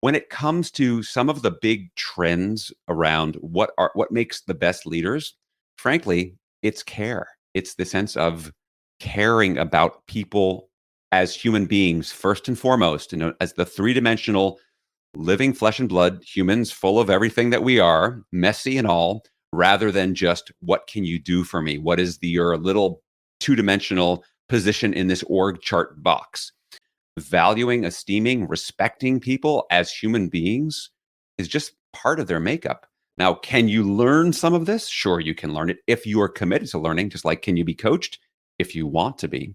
when it comes to some of the big trends around what makes the best leaders, frankly, it's care. It's the sense of caring about people as human beings first and foremost, as the three-dimensional living flesh and blood humans full of everything that we are, messy and all, rather than just what can you do for me? What is your little two-dimensional position in this org chart box? Valuing, esteeming, respecting people as human beings is just part of their makeup. Now, can you learn some of this? Sure, you can learn it if you are committed to learning, just like can you be coached if you want to be.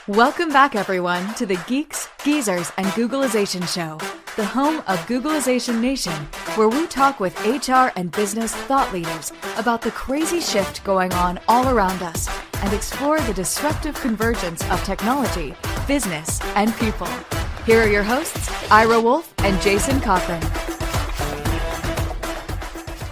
Welcome back, everyone, to the Geeks, Geezers, and Googlization Show, the home of Googlization Nation, where we talk with HR and business thought leaders about the crazy shift going on all around us and explore the disruptive convergence of technology, business, and people. Here are your hosts, Ira Wolf and Jason Cochran.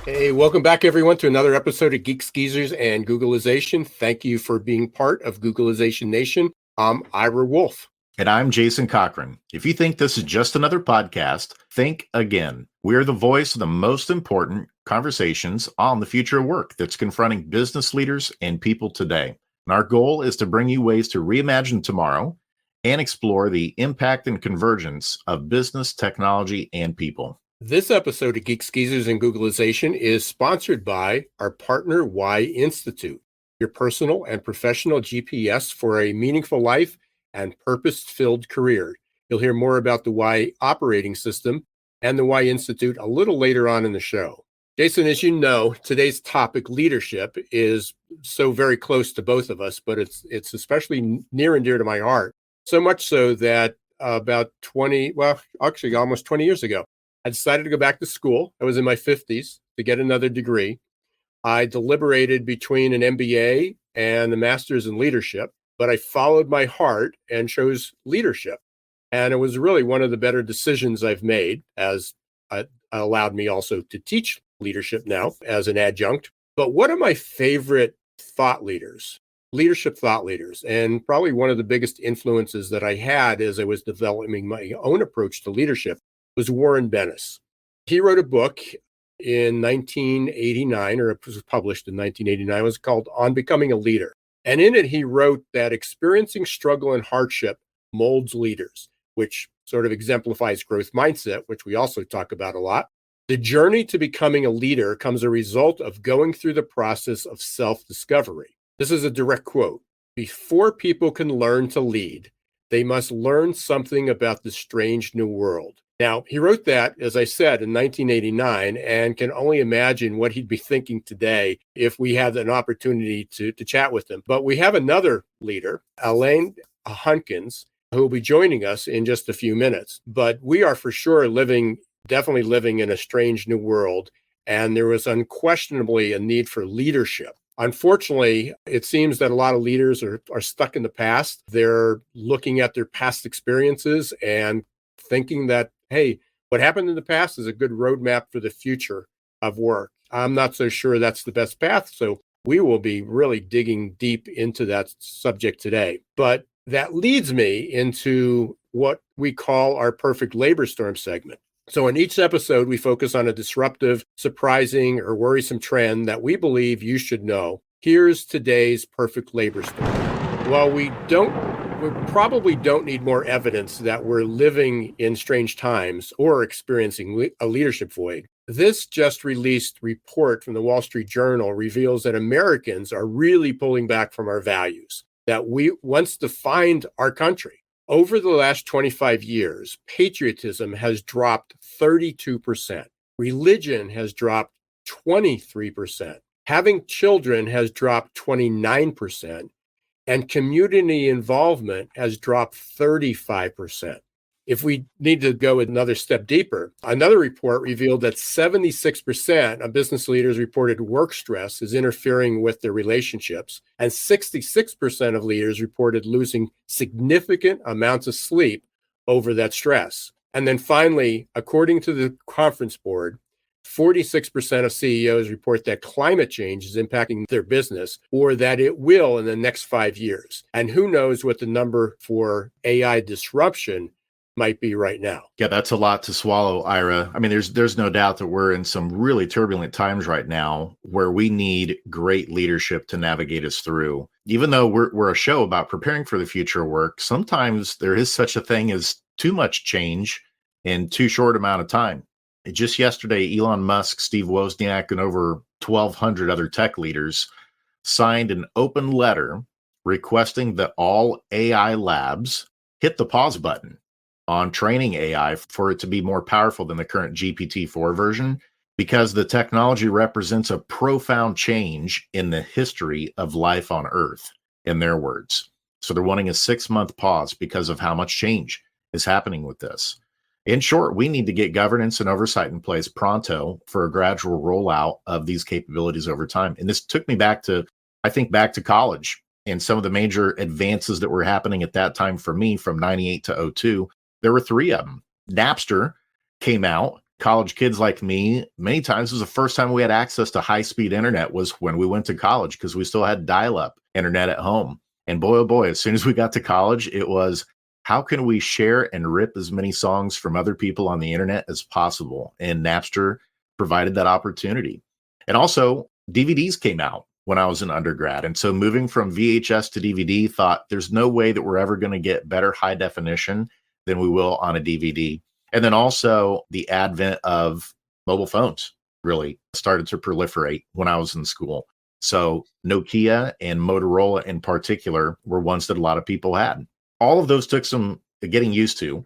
Hey, welcome back, everyone, to another episode of Geeks, Geezers, and Googlization. Thank you for being part of Googlization Nation. I'm Ira Wolf. And I'm Jason Cochran. If you think this is just another podcast, think again. We're the voice of the most important conversations on the future of work that's confronting business leaders and people today. And our goal is to bring you ways to reimagine tomorrow and explore the impact and convergence of business, technology, and people. This episode of Geeks, Geezers, and Googlization is sponsored by our partner, Y Institute, your personal and professional GPS for a meaningful life and purpose-filled career. You'll hear more about the Y operating system and the Y Institute a little later on in the show. Jason, as you know, today's topic, leadership, is so very close to both of us, but it's especially near and dear to my heart. So much so that almost 20 years ago, I decided to go back to school. I was in my 50s to get another degree. I deliberated between an MBA and a master's in leadership, but I followed my heart and chose leadership. And it was really one of the better decisions I've made, as it allowed me also to teach leadership now as an adjunct. But one of my favorite thought leaders, leadership thought leaders, and probably one of the biggest influences that I had as I was developing my own approach to leadership was Warren Bennis. He wrote a book in 1989, or it was published in 1989. It was called On Becoming a Leader. And in it, he wrote that experiencing struggle and hardship molds leaders, which sort of exemplifies growth mindset, which we also talk about a lot. The journey to becoming a leader comes a result of going through the process of self-discovery. This is a direct quote. Before people can learn to lead, they must learn something about the strange new world. Now, he wrote that, as I said, in 1989, and can only imagine what he'd be thinking today if we had an opportunity to chat with him. But we have another leader, Alain Hunkins, who will be joining us in just a few minutes. But we are for sure definitely living in a strange new world, and there was unquestionably a need for leadership. Unfortunately, it seems that a lot of leaders are stuck in the past. They're looking at their past experiences and thinking that, hey, what happened in the past is a good roadmap for the future of work. I'm not so sure that's the best path, so we will be really digging deep into that subject today. But that leads me into what we call our Perfect Labor Storm segment. So in each episode, we focus on a disruptive, surprising, or worrisome trend that we believe you should know. Here's today's Perfect Labor Storm. While we probably don't need more evidence that we're living in strange times or experiencing a leadership void. This just released report from the Wall Street Journal reveals that Americans are really pulling back from our values that we once defined our country. Over the last 25 years, patriotism has dropped 32%. Religion has dropped 23%. Having children has dropped 29%. And community involvement has dropped 35%. If we need to go another step deeper, another report revealed that 76% of business leaders reported work stress is interfering with their relationships, and 66% of leaders reported losing significant amounts of sleep over that stress. And then finally, according to the conference board, 46% of CEOs report that climate change is impacting their business or that it will in the next 5 years. And who knows what the number for AI disruption might be right now. Yeah, that's a lot to swallow, Ira. I mean, there's no doubt that we're in some really turbulent times right now where we need great leadership to navigate us through. Even though we're a show about preparing for the future of work, sometimes there is such a thing as too much change in too short amount of time. Just yesterday, Elon Musk, Steve Wozniak, and over 1,200 other tech leaders signed an open letter requesting that all AI labs hit the pause button on training AI for it to be more powerful than the current GPT-4 version, because the technology represents a profound change in the history of life on Earth, in their words. So they're wanting a 6-month pause because of how much change is happening with this. In short, we need to get governance and oversight in place pronto for a gradual rollout of these capabilities over time. And this took me back to, I think, back to college and some of the major advances that were happening at that time for me from 98 to '02. There were 3 of them. Napster came out. College kids like me, many times, was the first time we had access to high-speed internet was when we went to college, because we still had dial-up internet at home. And boy, oh boy, as soon as we got to college, it was, how can we share and rip as many songs from other people on the internet as possible? And Napster provided that opportunity. And also, DVDs came out when I was an undergrad. And so moving from VHS to DVD, thought there's no way that we're ever going to get better high definition than we will on a DVD. And then also the advent of mobile phones really started to proliferate when I was in school. So Nokia and Motorola in particular were ones that a lot of people had. All of those took some getting used to,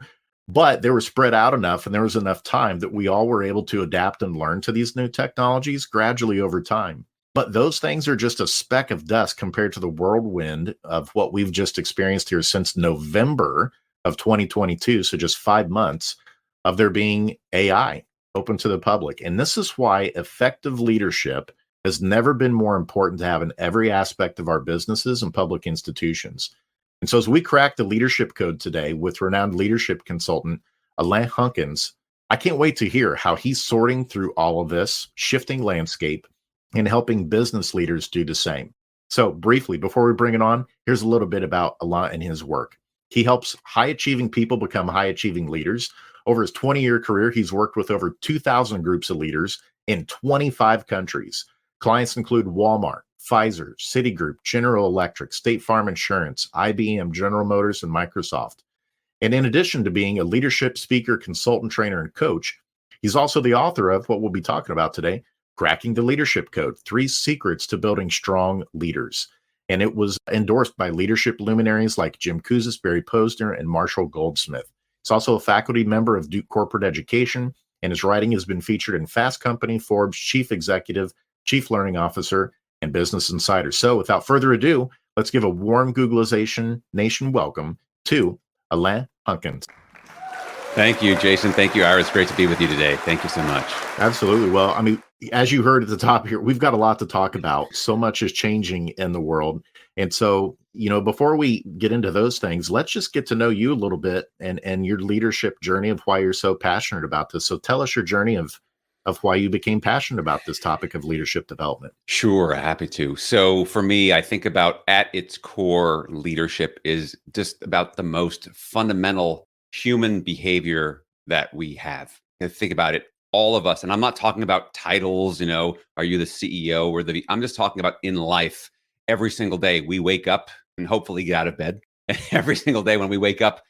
but they were spread out enough and there was enough time that we all were able to adapt and learn to these new technologies gradually over time. But those things are just a speck of dust compared to the whirlwind of what we've just experienced here since November of 2022. So just 5 months of there being AI open to the public. And this is why effective leadership has never been more important to have in every aspect of our businesses and public institutions. And so as we crack the leadership code today with renowned leadership consultant Alain Hunkins, I can't wait to hear how he's sorting through all of this shifting landscape and helping business leaders do the same. So briefly, before we bring it on, here's a little bit about Alain and his work. He helps high-achieving people become high-achieving leaders. Over his 20-year career, he's worked with over 2,000 groups of leaders in 25 countries. Clients include Walmart, Pfizer, Citigroup, General Electric, State Farm Insurance, IBM, General Motors, and Microsoft. And in addition to being a leadership speaker, consultant, trainer, and coach, he's also the author of what we'll be talking about today, Cracking the Leadership Code, 3 Secrets to Building Strong Leaders. And it was endorsed by leadership luminaries like Jim Kouzes, Barry Posner, and Marshall Goldsmith. He's also a faculty member of Duke Corporate Education, and his writing has been featured in Fast Company, Forbes, Chief Executive, Chief Learning Officer, and Business Insider. So without further ado, let's give a warm Googlization Nation welcome to Alain Hunkins. Thank you, Jason. Thank you, Ira. It's great to be with you today. Thank you so much. Absolutely. Well, I mean, as you heard at the top here, we've got a lot to talk about. So much is changing in the world. And so, before we get into those things, let's just get to know you a little bit and your leadership journey of why you're so passionate about this. So tell us your journey of why you became passionate about this topic of leadership development. Sure, happy to. So for me, I think about at its core, leadership is just about the most fundamental human behavior that we have. And think about it, all of us, and I'm not talking about titles, are you the CEO or I'm just talking about in life. Every single day we wake up and hopefully get out of bed. And every single day when we wake up,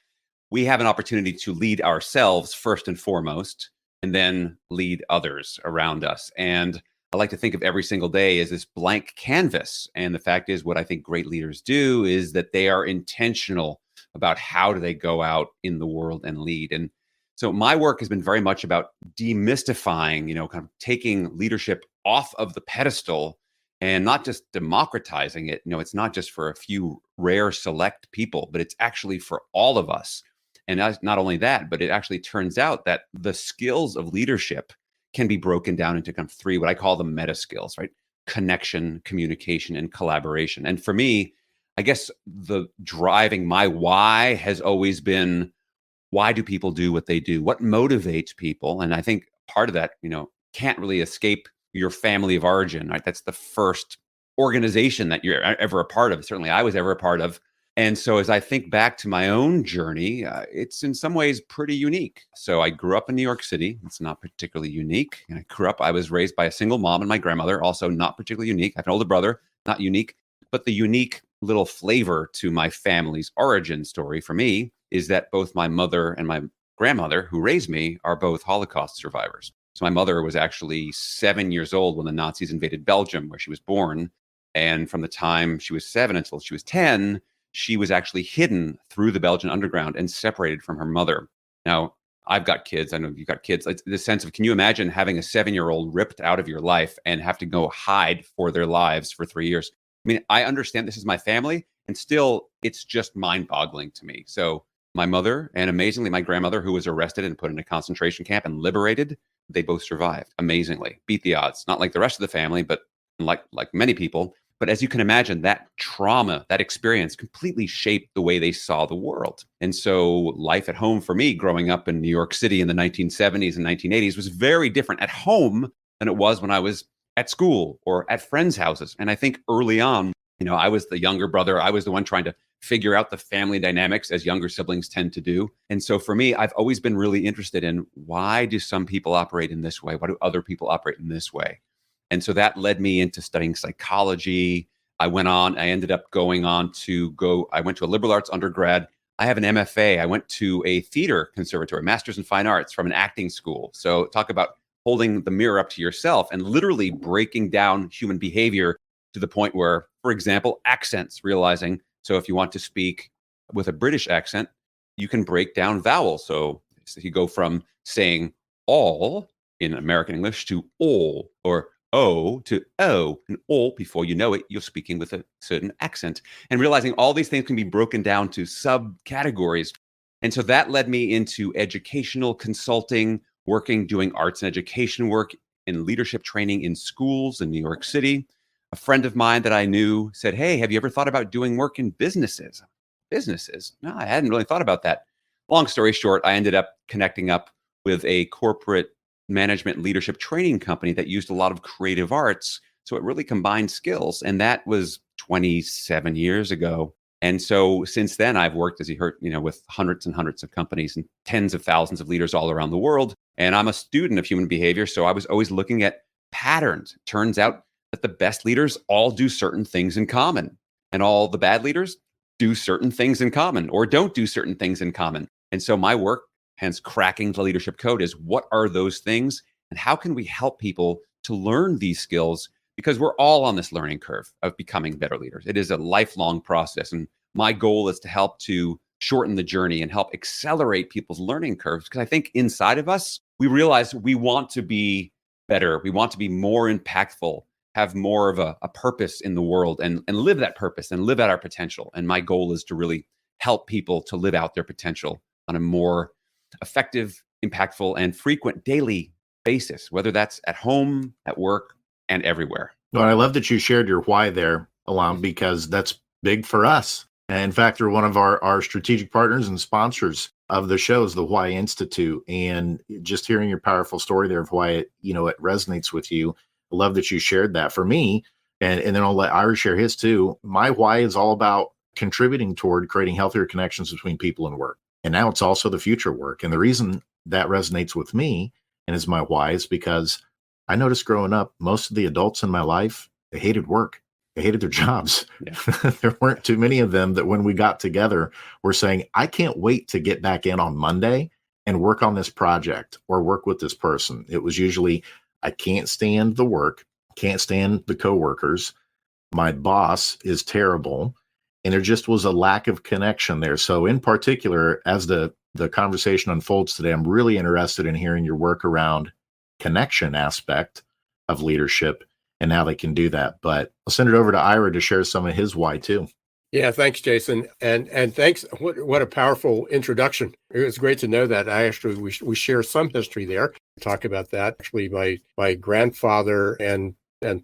we have an opportunity to lead ourselves first and foremost, and then lead others around us. And I like to think of every single day as this blank canvas. And the fact is, what I think great leaders do is that they are intentional about how do they go out in the world and lead. And so my work has been very much about demystifying, kind of taking leadership off of the pedestal and not just democratizing it. It's not just for a few rare select people, but it's actually for all of us. And not only that, but it actually turns out that the skills of leadership can be broken down into kind of 3, what I call the meta skills, right? Connection, communication, and collaboration. And for me, I guess the driving my why has always been, why do people do what they do? What motivates people? And I think part of that, can't really escape your family of origin, right? That's the first organization that you're ever a part of. Certainly I was ever a part of. And so as I think back to my own journey, it's in some ways pretty unique. So I grew up in New York City. It's not particularly unique. I was raised by a single mom and my grandmother, also not particularly unique. I have an older brother, not unique. But the unique little flavor to my family's origin story for me is that both my mother and my grandmother, who raised me, are both Holocaust survivors. So my mother was actually 7 years old when the Nazis invaded Belgium, where she was born. And from the time she was 7 until she was 10, she was actually hidden through the Belgian underground and separated from her mother. Now, I've got kids. I know you've got kids. It's the sense of, can you imagine having a 7-year-old ripped out of your life and have to go hide for their lives for 3 years? I mean, I understand this is my family, and still, it's just mind-boggling to me. So my mother and amazingly my grandmother, who was arrested and put in a concentration camp and liberated, they both survived amazingly, beat the odds. Not like the rest of the family, but like many people. But as you can imagine, that trauma, that experience completely shaped the way they saw the world. And so life at home for me growing up in New York City in the 1970s and 1980s was very different at home than it was when I was at school or at friends' houses. And I think early on, I was the younger brother. I was the one trying to figure out the family dynamics as younger siblings tend to do. And so for me, I've always been really interested in, why do some people operate in this way? Why do other people operate in this way? And so that led me into studying psychology. I ended up I went to a liberal arts undergrad. I have an MFA. I went to a theater conservatory, master's in fine arts from an acting school. So talk about holding the mirror up to yourself and literally breaking down human behavior to the point where, for example, accents, realizing, so if you want to speak with a British accent, you can break down vowels. So you go from saying all in American English to all, or O to O, and all, before you know it, you're speaking with a certain accent, and realizing all these things can be broken down to subcategories. And so that led me into educational consulting, doing arts and education work in leadership training in schools in New York City. A friend of mine that I knew said, "Hey, have you ever thought about doing work in businesses?" Businesses? No, I hadn't really thought about that. Long story short, I ended up connecting up with a corporate management leadership training company that used a lot of creative arts. So it really combined skills. And that was 27 years ago. And so since then, I've worked, as you heard, with hundreds and hundreds of companies and tens of thousands of leaders all around the world. And I'm a student of human behavior. So I was always looking at patterns. Turns out that the best leaders all do certain things in common, and all the bad leaders do certain things in common or don't do certain things in common. And so my work, hence cracking the leadership code, is what are those things and how can we help people to learn these skills? Because we're all on this learning curve of becoming better leaders. It is a lifelong process. And my goal is to help to shorten the journey and help accelerate people's learning curves. Because I think inside of us, we realize we want to be better. We want to be more impactful, have more of a purpose in the world, and live that purpose and live out our potential. And my goal is to really help people to live out their potential on a more effective, impactful, and frequent daily basis, whether that's at home, at work, and everywhere. Well, I love that you shared your why there, Alain, because that's big for us. And in fact, they're one of our strategic partners and sponsors of the show is the Why Institute. And just hearing your powerful story there of why it resonates with you. I love that you shared that. For me, and then I'll let Ira share his too. My why is all about contributing toward creating healthier connections between people and work. And now it's also the future work. And the reason that resonates with me and is my why is because I noticed growing up, most of the adults in my life, they hated work. They hated their jobs. Yeah. There weren't too many of them that when we got together were saying, I can't wait to get back in on Monday and work on this project or work with this person. It was usually, I can't stand the work, can't stand the coworkers. My boss is terrible. And there just was a lack of connection there. So in particular, as the conversation unfolds today, I'm really interested in hearing your work around connection aspect of leadership and how they can do that. But I'll send it over to Ira to share some of his why too. Yeah, thanks, Jason. And thanks. What a powerful introduction. It was great to know that. We share some history there. Talk about that. Actually, my grandfather and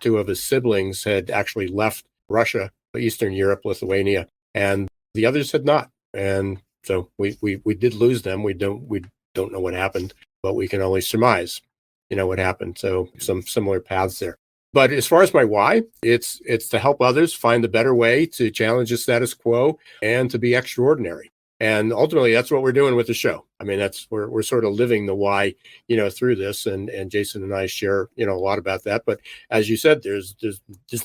two of his siblings had actually left Russia, Eastern Europe, Lithuania, and the others had not. And so we did lose them. We don't know what happened, but we can only surmise, what happened. So some similar paths there. But as far as my why, it's to help others find the better way to challenge the status quo and to be extraordinary. And ultimately, that's what we're doing with the show. I mean, we're sort of living the why, through this. And Jason and I share, a lot about that. But as you said, there's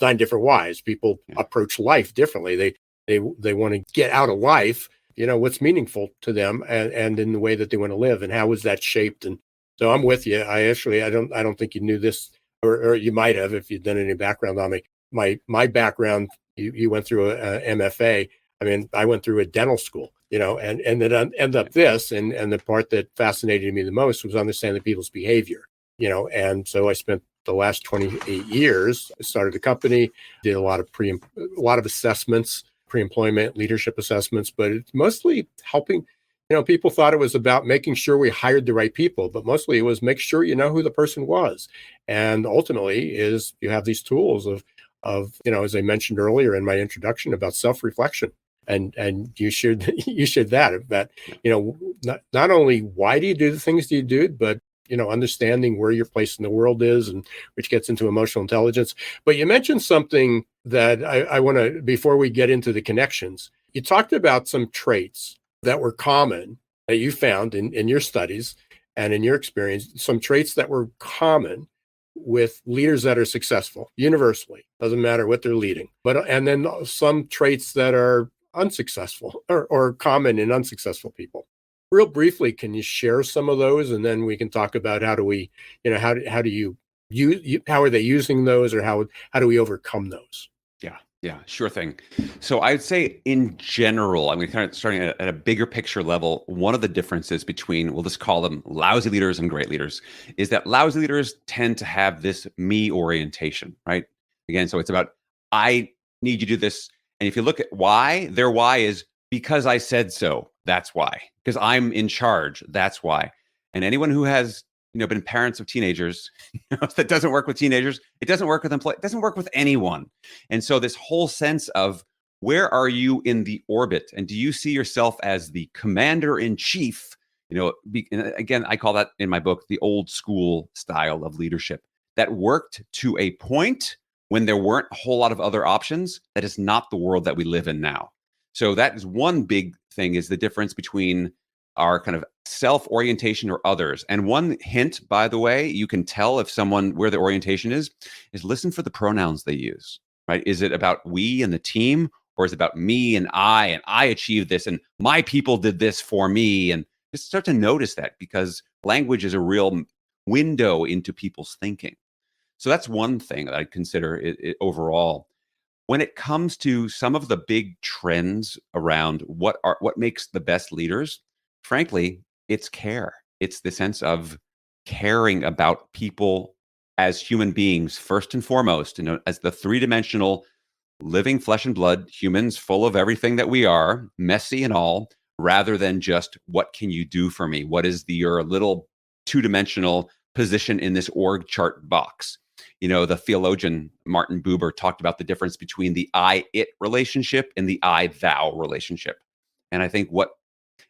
9 different whys. People approach life differently. They want to get out of life, what's meaningful to them and in the way that they want to live, and how was that shaped. And so I'm with you. I don't think you knew this, or you might have if you'd done any background on me. My background, you went through a MFA. I mean, I went through a dental school, and then end up this. And the part that fascinated me the most was understanding people's behavior, and so I spent the last 28 years, I started a company, did a lot of assessments, pre-employment leadership assessments, but it's mostly helping. People thought it was about making sure we hired the right people, but mostly it was make sure you know who the person was. And ultimately is you have these tools of as I mentioned earlier in my introduction about self-reflection. And you shared that, not only why do you do the things that you do, but understanding where your place in the world is, and which gets into emotional intelligence. But you mentioned something that I want to, before we get into the connections, you talked about some traits that were common that you found in your studies and in your experience, some traits that were common with leaders that are successful universally, doesn't matter what they're leading, and then some traits that are unsuccessful or common in unsuccessful people. Real briefly, can you share some of those, and then we can talk about how do we, how do you use, how are they using those, or how do we overcome those? Yeah, sure thing. So I'd say in general, I'm kind of starting at a bigger picture level. One of the differences between, we'll just call them lousy leaders and great leaders, is that lousy leaders tend to have this me orientation, right? Again, so it's about, I need you to do this. And if you look at why, their why is because I said so. That's why. Because I'm in charge. That's why. And anyone who has been parents of teenagers, that doesn't work with teenagers. It doesn't work with employees. It doesn't work with anyone. And so this whole sense of where are you in the orbit, and do you see yourself as the commander in chief? And again, I call that in my book the old school style of leadership that worked to a point when there weren't a whole lot of other options. That is not the world that we live in now. So that is one big thing, is the difference between our kind of self-orientation or others. And one hint, by the way, you can tell if someone, where the orientation is listen for the pronouns they use, right? Is it about we and the team, or is it about me and I achieved this and my people did this for me? And just start to notice that, because language is a real window into people's thinking. So that's one thing that I consider it overall. When it comes to some of the big trends around what makes the best leaders, frankly, it's care. It's the sense of caring about people as human beings, first and foremost, as the three-dimensional living flesh and blood humans full of everything that we are, messy and all, rather than just what can you do for me? What is your little two-dimensional position in this org chart box? The theologian Martin Buber talked about the difference between the I-it relationship and the I-thou relationship. And I think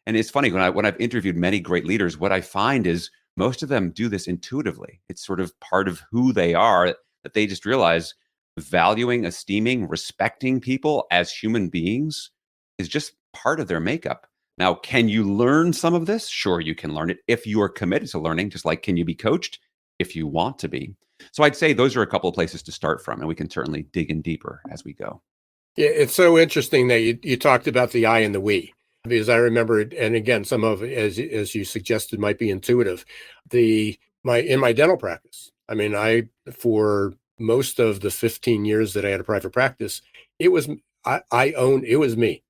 and it's funny, when I've interviewed many great leaders, what I find is most of them do this intuitively. It's sort of part of who they are, that they just realize valuing, esteeming, respecting people as human beings is just part of their makeup. Now, can you learn some of this? Sure, you can learn it if you are committed to learning, just like can you be coached if you want to be. So I'd say those are a couple of places to start from, and we can certainly dig in deeper as we go. Yeah, it's so interesting that you talked about the I and the we, because I remember, and again, some of it, as you suggested, might be intuitive. In my dental practice, I mean, for most of the 15 years that I had a private practice, it was it was me.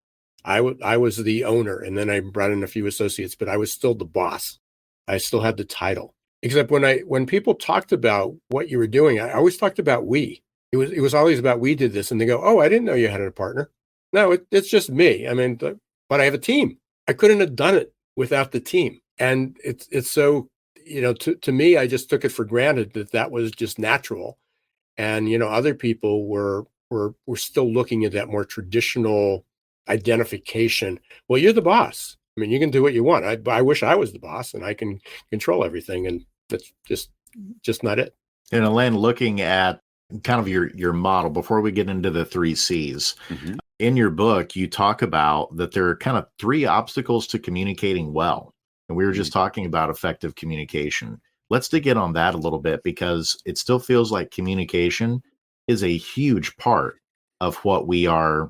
I was the owner, and then I brought in a few associates, but I was still the boss. I still had the title. Except when people talked about what you were doing, I always talked about we. It was always about we did this, and they go, "Oh, I didn't know you had a partner." No, it's just me. I mean, but I have a team. I couldn't have done it without the team, and it's so, to me, I just took it for granted that was just natural, and other people were still looking at that more traditional identification. Well, you're the boss. I mean, you can do what you want. I wish I was the boss and I can control everything, and that's just not it. And Alain, looking at kind of your model before we get into the 3 C's. Mhm. In your book, you talk about that there are kind of 3 obstacles to communicating well. And we were just Mm. talking about effective communication. Let's dig in on that a little bit because it still feels like communication is a huge part of what we're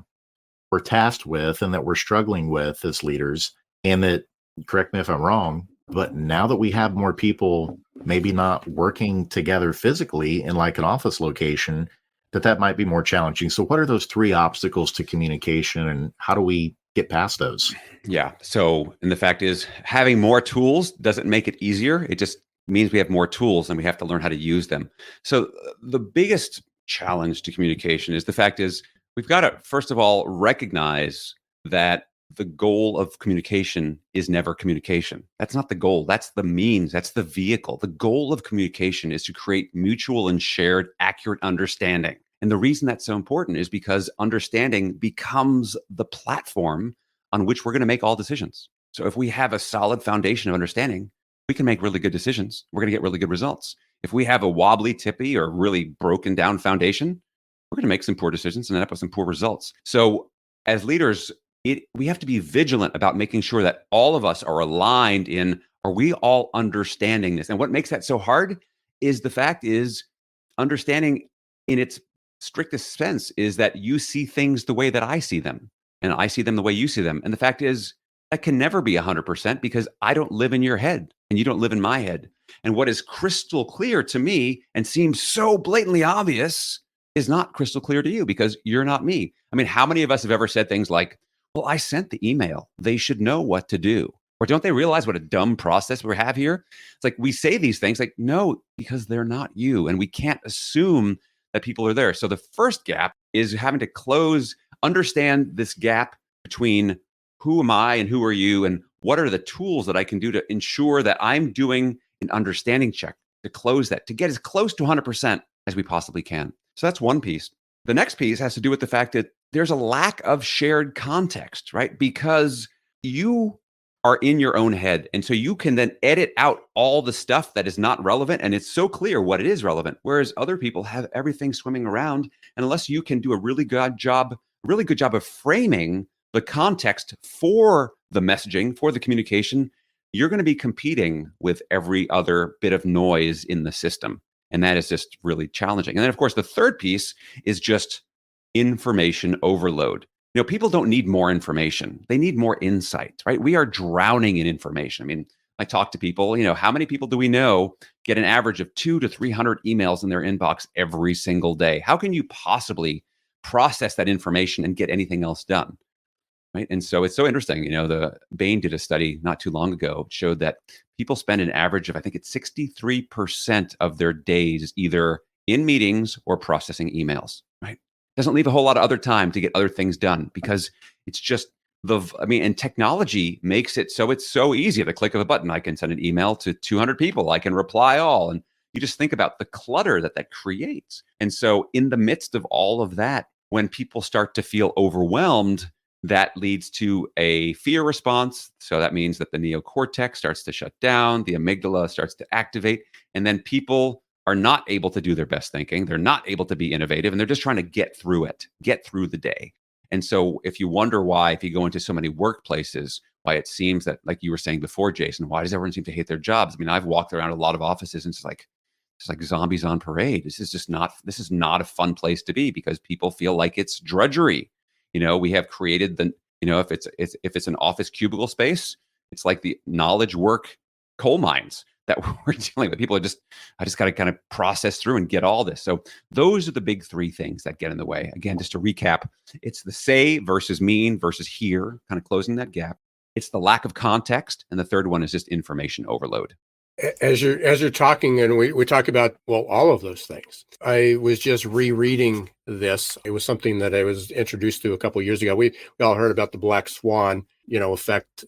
tasked with and that we're struggling with as leaders. And that, correct me if I'm wrong, but now that we have more people maybe not working together physically in like an office location, that might be more challenging. So what are those 3 obstacles to communication and how do we get past those? Yeah. So, and the fact is, having more tools doesn't make it easier. It just means we have more tools and we have to learn how to use them. So, the biggest challenge to communication is the fact is, we've got to, first of all, recognize that the goal of communication is never communication. That's not the goal. That's the means. That's the vehicle. The goal of communication is to create mutual and shared accurate understanding. And the reason that's so important is because understanding becomes the platform on which we're going to make all decisions. So if we have a solid foundation of understanding, we can make really good decisions. We're going to get really good results. If we have a wobbly, tippy, or really broken down foundation, we're going to make some poor decisions and end up with some poor results. So as leaders, we have to be vigilant about making sure that all of us are aligned in, are we all understanding this? And what makes that so hard is the fact is understanding in its strictest sense is that you see things the way that I see them and I see them the way you see them. And the fact is, that can never be 100% because I don't live in your head and you don't live in my head. And what is crystal clear to me and seems so blatantly obvious is not crystal clear to you because you're not me. I mean, how many of us have ever said things like, well, I sent the email. They should know what to do. Or don't they realize what a dumb process we have here? It's like we say these things like, no, because they're not you. And we can't assume that people are there. So the first gap is having to understand this gap between who am I and who are you, and what are the tools that I can do to ensure that I'm doing an understanding check to close that, to get as close to 100% as we possibly can. So that's one piece. The next piece has to do with the fact that there's a lack of shared context, right? Because you are in your own head. And so you can then edit out all the stuff that is not relevant. And it's so clear what it is relevant. Whereas other people have everything swimming around. And unless you can do a really good job of framing the context for the messaging, for the communication, you're going to be competing with every other bit of noise in the system. And that is just really challenging. And then, of course, the third piece is just information overload. You know, people don't need more information. They need more insight, right? We are drowning in information. I mean, I talk to people, how many people do we know get an average of 200 to 300 emails in their inbox every single day? How can you possibly process that information and get anything else done? Right. And so it's so interesting. The Bain did a study not too long ago, showed that people spend an average of, I think it's 63% of their days either in meetings or processing emails, right? Doesn't leave a whole lot of other time to get other things done because it's just and technology makes it so it's so easy. At the click of a button, I can send an email to 200 people. I can reply all. And you just think about the clutter that creates. And so in the midst of all of that, when people start to feel overwhelmed, that leads to a fear response. So that means that the neocortex starts to shut down, the amygdala starts to activate, and then people are not able to do their best thinking. They're not able to be innovative, and they're just trying to get through the day. And so if you wonder why, if you go into so many workplaces, why it seems that, like you were saying before, Jason, why does everyone seem to hate their jobs? I mean, I've walked around a lot of offices and it's like zombies on parade. This is not a fun place to be because people feel like it's drudgery. We have created if it's an office cubicle space, it's like the knowledge work coal mines that we're dealing with. People I just got to kind of process through and get all this. So those are the big 3 things that get in the way. Again, just to recap, it's the say versus mean versus hear, kind of closing that gap. It's the lack of context. And the third one is just information overload. As you're talking, and we talk about, well, all of those things. I was just rereading this. It was something that I was introduced to a couple of years ago. We all heard about the black swan, effect,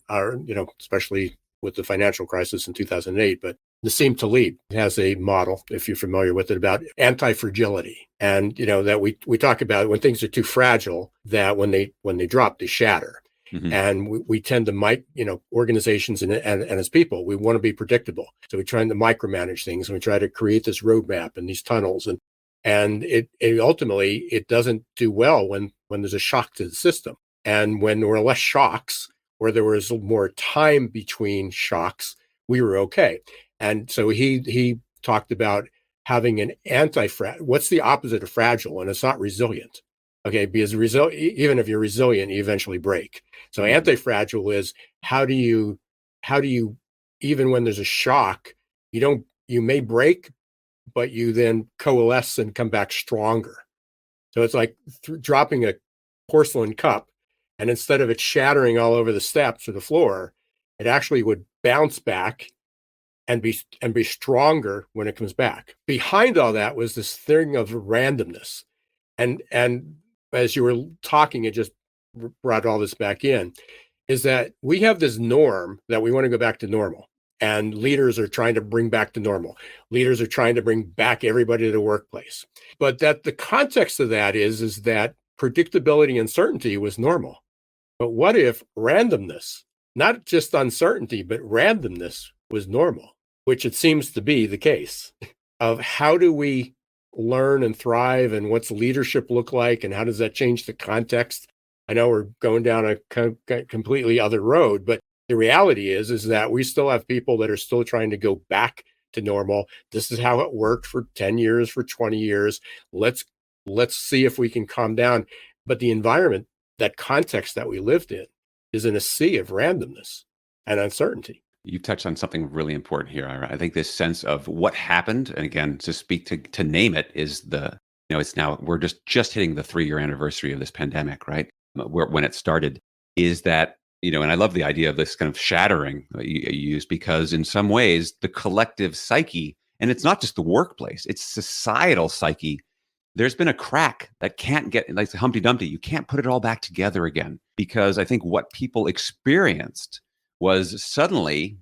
especially with the financial crisis in 2008. But Nassim Taleb has a model, if you're familiar with it, about anti-fragility, and that we talk about when things are too fragile, that when they drop, they shatter. Mm-hmm. And we tend to organizations and as people, we want to be predictable. So we try to micromanage things and we try to create this roadmap and these tunnels. And And it ultimately, it doesn't do well when there's a shock to the system. And when there were less shocks, where there was more time between shocks, we were okay. And so he talked about having an what's the opposite of fragile? And it's not resilient. Okay, because even if you're resilient, you eventually break. So anti-fragile is how do you even when there's a shock, you may break, but you then coalesce and come back stronger. So it's like dropping a porcelain cup, and instead of it shattering all over the steps or the floor, it actually would bounce back and be stronger when it comes back. Behind all that was this thing of randomness. And as you were talking, it just brought all this back in, is that we have this norm that we want to go back to normal. And leaders are trying to bring back to normal. Leaders are trying to bring back everybody to the workplace. But that the context of that is that predictability and certainty was normal. But what if randomness, not just uncertainty, but randomness was normal, which it seems to be the case of how do we learn and thrive, and what's leadership look like, and how does that change the context? I know we're going down a completely other road, but the reality is that we still have people that are still trying to go back to normal. This is how it worked for 10 years, for 20 years. Let's see if we can calm down. But the environment, that context that we lived in, is in a sea of randomness and uncertainty. You touched on something really important here. I think this sense of what happened, and again, to speak to name it, is it's now we're just hitting the 3-year anniversary of this pandemic, right? When it started, is that, and I love the idea of this kind of shattering that you use, because in some ways the collective psyche, and it's not just the workplace, it's societal psyche. There's been a crack that can't get, like the Humpty Dumpty, you can't put it all back together again, because I think what people experienced was suddenly,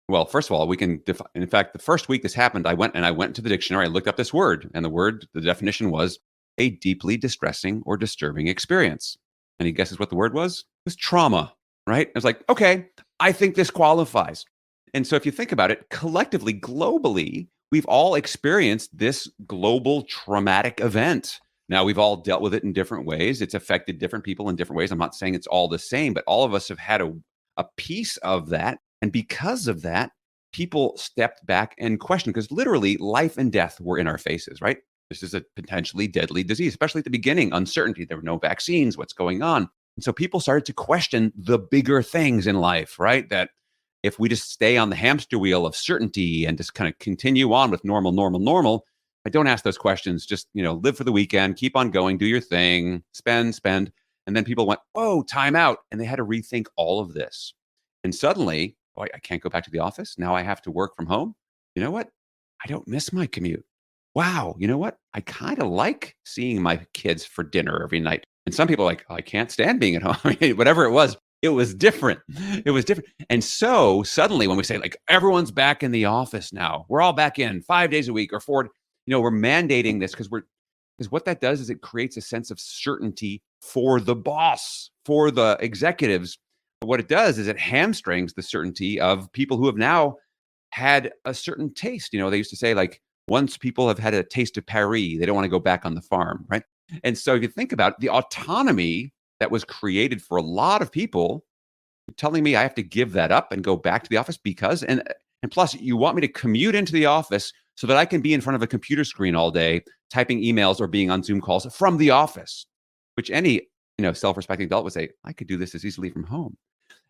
well, first of all, we can define, in fact, the first week this happened, I went to the dictionary, I looked up this word, and the definition was a deeply distressing or disturbing experience. Any guesses what the word was? It was trauma, right? I was like, okay, I think this qualifies. And so if you think about it, collectively, globally, we've all experienced this global traumatic event. Now, we've all dealt with it in different ways. It's affected different people in different ways. I'm not saying it's all the same, but all of us have had a piece of that. And because of that, people stepped back and questioned, because literally life and death were in our faces, right? This is a potentially deadly disease, especially at the beginning, uncertainty. There were no vaccines. What's going on? And so people started to question the bigger things in life, right? That if we just stay on the hamster wheel of certainty and just kind of continue on with normal, I don't ask those questions. Just, live for the weekend, keep on going, do your thing, spend. And then people went, oh, time out. And they had to rethink all of this. And suddenly, oh, I can't go back to the office. Now I have to work from home. You know what? I don't miss my commute. Wow. You know what? I kind of like seeing my kids for dinner every night. And some people are like, oh, I can't stand being at home. I mean, whatever it was different. It was different. And so suddenly when we say like, everyone's back in the office now, we're all back in 5 days a week or 4, we're mandating this because what that does is it creates a sense of certainty for the boss, for the executives. But what it does is it hamstrings the certainty of people who have now had a certain taste. They used to say, like, once people have had a taste of Paris, they don't want to go back on the farm, right? And so if you think about the autonomy that was created for a lot of people, you're telling me I have to give that up and go back to the office because, and plus you want me to commute into the office so that I can be in front of a computer screen all day, typing emails or being on Zoom calls from the office, which any, self-respecting adult would say, I could do this as easily from home.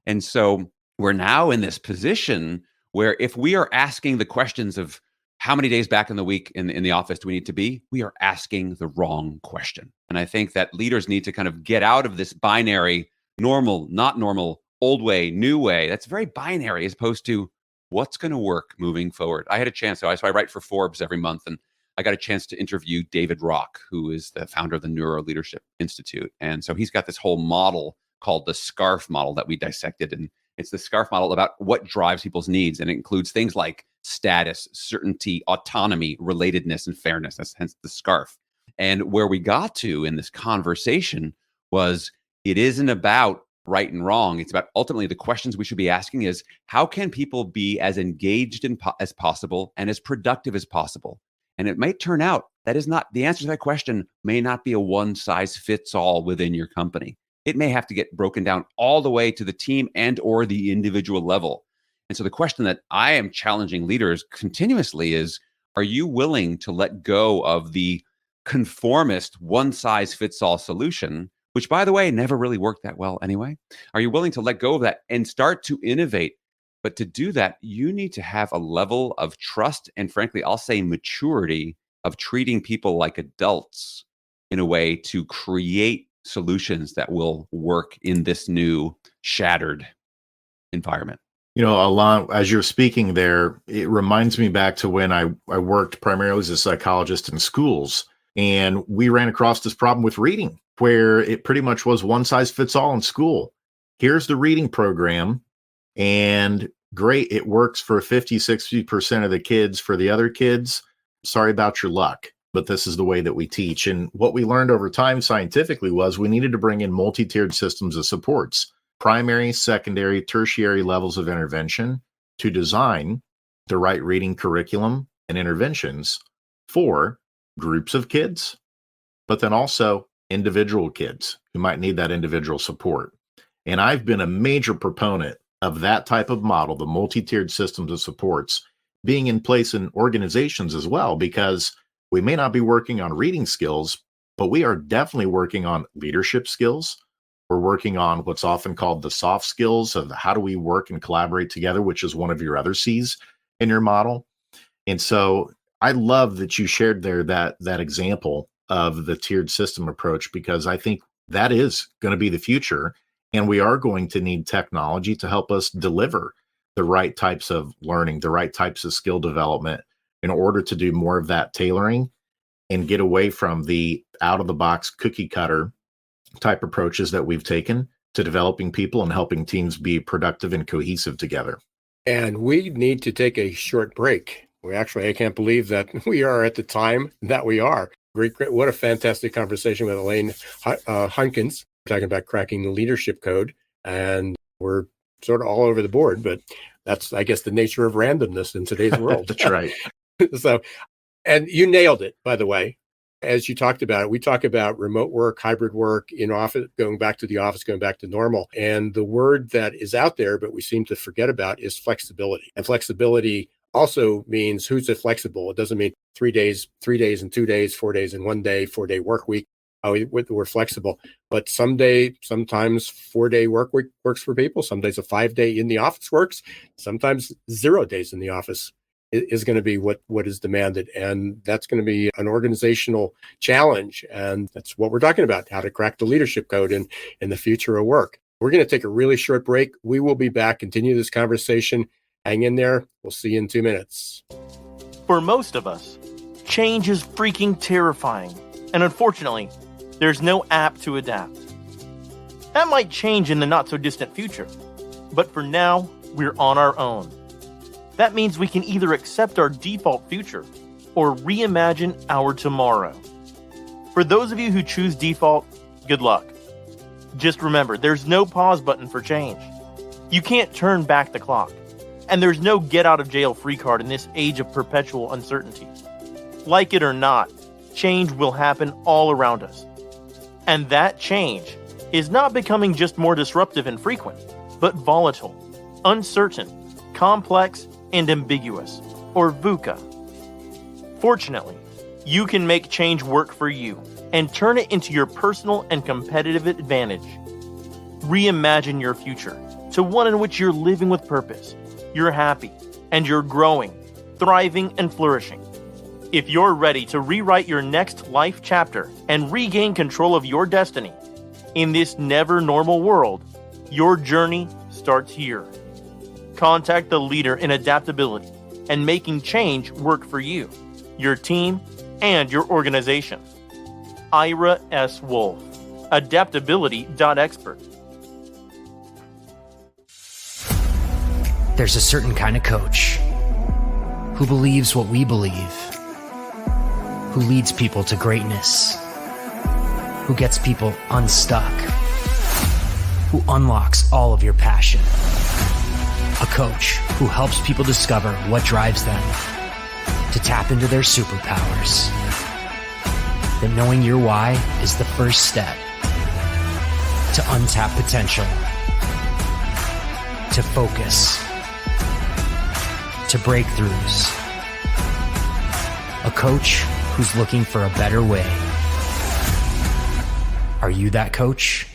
And so we're now in this position where if we are asking the questions of how many days back in the week in the office do we need to be, we are asking the wrong question. And I think that leaders need to kind of get out of this binary, normal, not normal, old way, new way. That's very binary as opposed to what's going to work moving forward. I had a chance, so I write for Forbes every month, and I got a chance to interview David Rock, who is the founder of the Neuro Leadership Institute. And so he's got this whole model called the SCARF model that we dissected. And it's the SCARF model about what drives people's needs. And it includes things like status, certainty, autonomy, relatedness, and fairness. That's hence the SCARF. And where we got to in this conversation was it isn't about right and wrong. It's about ultimately the questions we should be asking is how can people be as engaged as possible and as productive as possible? And it might turn out that is not the answer to that question, may not be a one size fits all within your company. It may have to get broken down all the way to the team and or the individual level. And so the question that I am challenging leaders continuously is, are you willing to let go of the conformist one size fits all solution, which, by the way, never really worked that well anyway? Are you willing to let go of that and start to innovate? But to do that, you need to have a level of trust and, frankly, I'll say maturity of treating people like adults in a way to create solutions that will work in this new shattered environment. You know, Alain, as you're speaking there, it reminds me back to when I worked primarily as a psychologist in schools, and we ran across this problem with reading, where it pretty much was one size fits all in school. Here's the reading program, and great, it works for 50-60% of the kids. For the other kids, sorry about your luck, but this is the way that we teach. And what we learned over time scientifically was we needed to bring in multi-tiered systems of supports, primary, secondary, tertiary levels of intervention to design the right reading curriculum and interventions for groups of kids, but then also individual kids who might need that individual support. And I've been a major proponent of that type of model, the multi-tiered systems of supports, being in place in organizations as well, because we may not be working on reading skills, but we are definitely working on leadership skills. We're working on what's often called the soft skills of how do we work and collaborate together, which is one of your other C's in your model. And so I love that you shared there that example of the tiered system approach, because I think that is going to be the future. And we are going to need technology to help us deliver the right types of learning, the right types of skill development in order to do more of that tailoring and get away from the out-of-the-box cookie cutter type approaches that we've taken to developing people and helping teams be productive and cohesive together. And we need to take a short break. I can't believe that we are at the time that we are. Great. What a fantastic conversation with Alain Hunkins, talking about cracking the leadership code. And we're sort of all over the board, but that's, I guess, the nature of randomness in today's world. That's right. So, and you nailed it, by the way. As you talked about it, we talk about remote work, hybrid work, in office, going back to the office, going back to normal. And the word that is out there, but we seem to forget about, is flexibility. And flexibility also means, who's it flexible? It doesn't mean 3 days and 2 days, 4 days and 1 day, 4-day work week. We're flexible. But sometimes 4-day work week works for people. Some days a 5-day in the office works. Sometimes 0 days in the office is going to be what is demanded. And that's going to be an organizational challenge. And that's what we're talking about, how to crack the leadership code in the future of work. We're going to take a really short break. We will be back, continue this conversation. Hang in there. We'll see you in 2 minutes. For most of us, change is freaking terrifying. And unfortunately, there's no app to adapt. That might change in the not so distant future. But for now, we're on our own. That means we can either accept our default future or reimagine our tomorrow. For those of you who choose default, good luck. Just remember, there's no pause button for change. You can't turn back the clock. And there's no get out of jail free card in this age of perpetual uncertainty. Like it or not, change will happen all around us. And that change is not becoming just more disruptive and frequent, but volatile, uncertain, complex, and ambiguous, or VUCA. Fortunately, you can make change work for you and turn it into your personal and competitive advantage. Reimagine your future to one in which you're living with purpose, you're happy, and you're growing, thriving, and flourishing. If you're ready to rewrite your next life chapter and regain control of your destiny in this never normal world, your journey starts here. Contact the leader in adaptability and making change work for you, your team, and your organization. Ira S. Wolf, adaptability.expert. There's a certain kind of coach who believes what we believe, who leads people to greatness, who gets people unstuck, who unlocks all of your passion. A coach who helps people discover what drives them to tap into their superpowers. That knowing your why is the first step to untap potential, to focus, to breakthroughs. A coach who's looking for a better way. Are you that coach?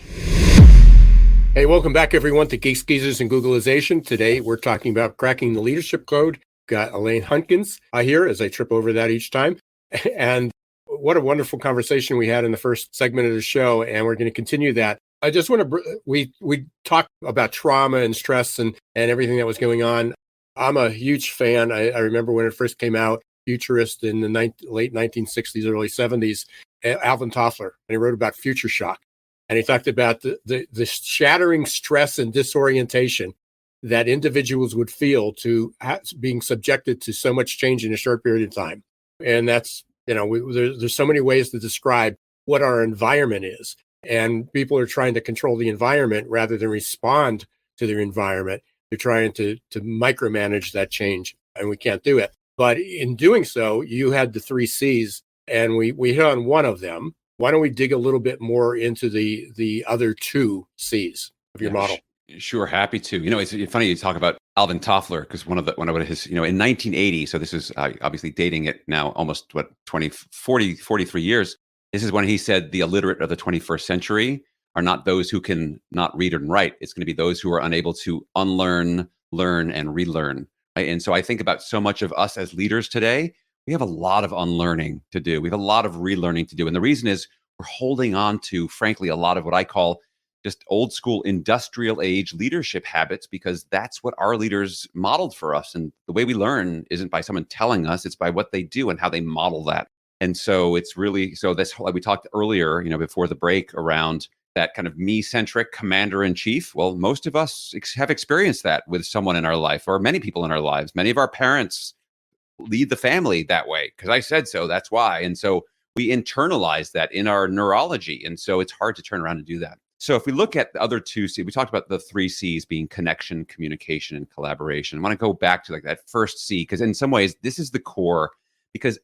Hey, welcome back, everyone, to Geeks, Geezers, and Googlization. Today, we're talking about cracking the leadership code. Got Alain Hunkins here as I trip over that each time. And what a wonderful conversation we had in the first segment of the show, and we're going to continue that. I just want to, we talked about trauma and stress and everything that was going on. I'm a huge fan. I remember when it first came out, futurist in the late 1960s, early 70s, Alvin Toffler, and he wrote about future shock. And he talked about the shattering stress and disorientation that individuals would feel to being subjected to so much change in a short period of time. And that's, there's so many ways to describe what our environment is. And people are trying to control the environment rather than respond to their environment. They're trying to micromanage that change, and we can't do it. But in doing so, you had the 3 C's, and we hit on one of them. Why don't we dig a little bit more into the other 2 C's of your model? Sure, happy to. It's funny you talk about Alvin Toffler, because one of his, in 1980, so this is obviously dating it now almost 43 years. This is when he said the illiterate of the 21st century are not those who can not read and write. It's going to be those who are unable to unlearn, learn, and relearn. Right? And so I think about so much of us as leaders today, we have a lot of unlearning to do. We have a lot of relearning to do. And the reason is we're holding on to, frankly, a lot of what I call just old school industrial age leadership habits, because that's what our leaders modeled for us. And the way we learn isn't by someone telling us, it's by what they do and how they model that. And so it's really, this, like we talked earlier, before the break, around that kind of me-centric commander-in-chief. Well, most of us have experienced that with someone in our life, or many people in our lives. Many of our parents lead the family that way because I said so, that's why. And so we internalize that in our neurology. And so it's hard to turn around and do that. So if we look at the other 2 C's, we talked about the 3 C's being connection, communication, and collaboration. I want to go back to like that first C, because in some ways, this is the core. Because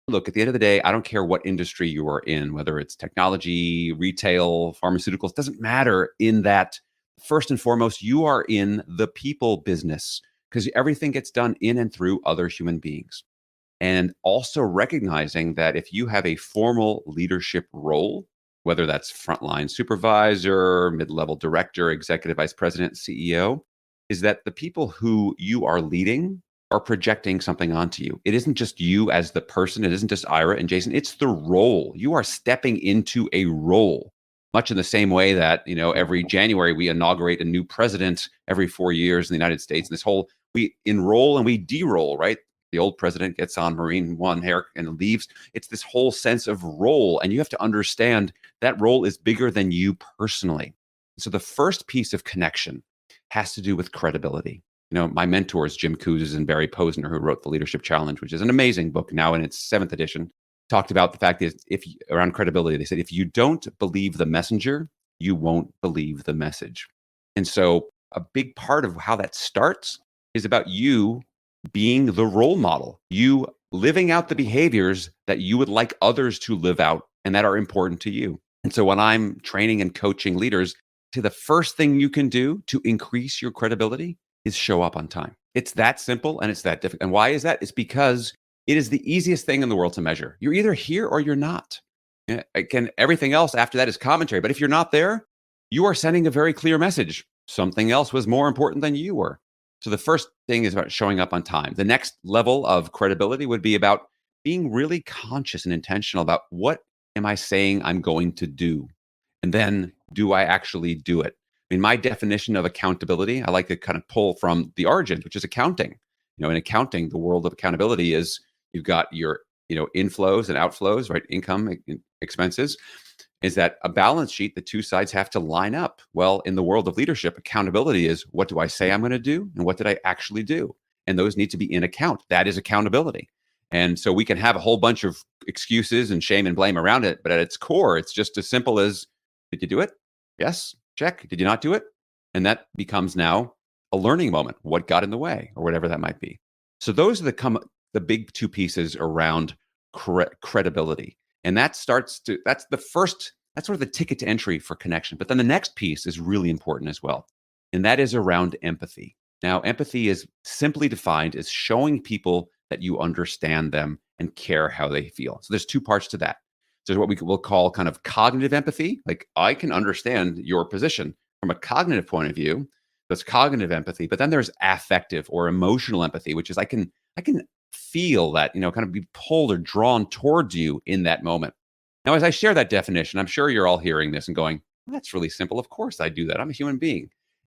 look, at the end of the day, I don't care what industry you are in, whether it's technology, retail, pharmaceuticals, doesn't matter. In that, first and foremost, you are in the people business, because everything gets done in and through other human beings. And also recognizing that if you have a formal leadership role, whether that's frontline supervisor, mid-level director, executive vice president, CEO, is that the people who you are leading are projecting something onto you. It isn't just you as the person. It isn't just Ira and Jason. It's the role. You are stepping into a role, much in the same way that, every January we inaugurate a new president every 4 years in the United States. And this whole, we enroll and we de-roll, right? The old president gets on Marine One hair and leaves. It's this whole sense of role. And you have to understand that role is bigger than you personally. So the first piece of connection has to do with credibility. My mentors, Jim Kouzes and Barry Posner, who wrote The Leadership Challenge, which is an amazing book now in its 7th edition, talked about the fact that around credibility, they said, if you don't believe the messenger, you won't believe the message. And so a big part of how that starts is about you being the role model, you living out the behaviors that you would like others to live out and that are important to you. And so when I'm training and coaching leaders, the first thing you can do to increase your credibility is show up on time. It's that simple and it's that difficult. And why is that? It's because it is the easiest thing in the world to measure. You're either here or you're not. Again, everything else after that is commentary. But if you're not there, you are sending a very clear message. Something else was more important than you were. So the first thing is about showing up on time. The next level of credibility would be about being really conscious and intentional about what am I saying I'm going to do? And then do I actually do it? I mean, my definition of accountability, I like to kind of pull from the origin, which is accounting. In accounting, the world of accountability is you've got your, inflows and outflows, right? Income, expenses. Is that a balance sheet? The 2 sides have to line up. Well, in the world of leadership, accountability is what do I say I'm going to do? And what did I actually do? And those need to be in account. That is accountability. And so we can have a whole bunch of excuses and shame and blame around it. But at its core, it's just as simple as, did you do it? Yes. Check. Did you not do it? And that becomes now a learning moment. What got in the way or whatever that might be. So those are the the big two pieces around credibility. And that's sort of the ticket to entry for connection. But then the next piece is really important as well. And that is around empathy. Now, empathy is simply defined as showing people that you understand them and care how they feel. So there's two parts to that. There's what we'll call kind of cognitive empathy. Like, I can understand your position from a cognitive point of view. That's cognitive empathy. But then there's affective or emotional empathy, which is I can feel that, kind of be pulled or drawn towards you in that moment. Now, as I share that definition, I'm sure you're all hearing this and going, well, that's really simple. Of course I do that. I'm a human being.